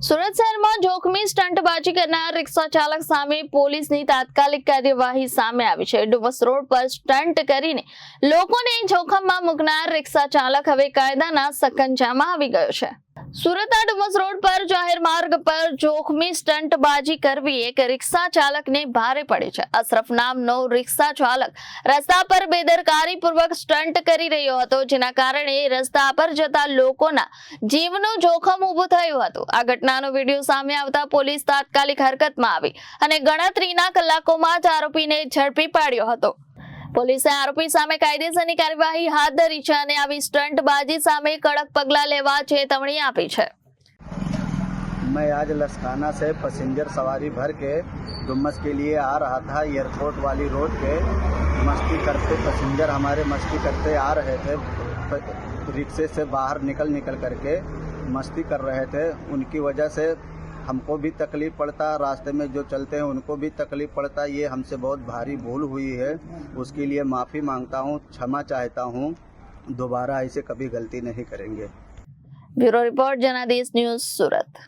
સુરત શહેરમાં જોખમી સ્ટંટબાજી કરનાર રિક્ષા ચાલક સામે પોલીસની તાત્કાલિક કાર્યવાહી સામે આવી છે। ડુમસ રોડ પર સ્ટંટ કરીને લોકોને જોખમમાં મૂકનાર રિક્ષા ચાલક હવે કાયદાના સકંજામાં આવી ગયો છે। સુરતના ડુમસ રોડ પર જાહેર માર્ગ પર જોખમી સ્ટંટબાજી કરવી એક રિક્ષા ચાલકને ભારે પડી છે। અશરફ નામનો રિક્ષા ચાલક રસ્તા પર બેદરકારીપૂર્વક સ્ટંટ કરી રહ્યો હતો, જેના કારણે રસ્તા પર જતા લોકોના જીવનું જોખમ ઊભું થયું હતું। આ ઘટનાનો વિડીયો સામે આવતા પોલીસ તાત્કાલિક હરકતમાં આવી અને ગણતરીના કલાકોમાં જ આરોપીને ઝડપી પાડ્યો હતો। પોલીસે આરોપી સામે કાયદેસરની કાર્યવાહી હાથ ધરી છે અને આવી સ્ટંટબાજી સામે કડક પગલાં લેવા ચેતવણી આપી છે। मैं आज लसकाना से पैसेंजर सवारी भर के डुमस के लिए आ रहा था। एयरपोर्ट वाली रोड पे मस्ती करते पैसेंजर हमारे मस्ती करते आ रहे थे। रिक्शे से बाहर निकल करके मस्ती कर रहे थे। उनकी वजह से हमको भी तकलीफ़ पड़ता, रास्ते में जो चलते हैं उनको भी तकलीफ़ पड़ता। ये हमसे बहुत भारी भूल हुई है, उसके लिए माफ़ी मांगता हूँ, क्षमा चाहता हूँ। दोबारा ऐसे कभी गलती नहीं करेंगे। ब्यूरो रिपोर्ट जनादेश न्यूज़, सूरत।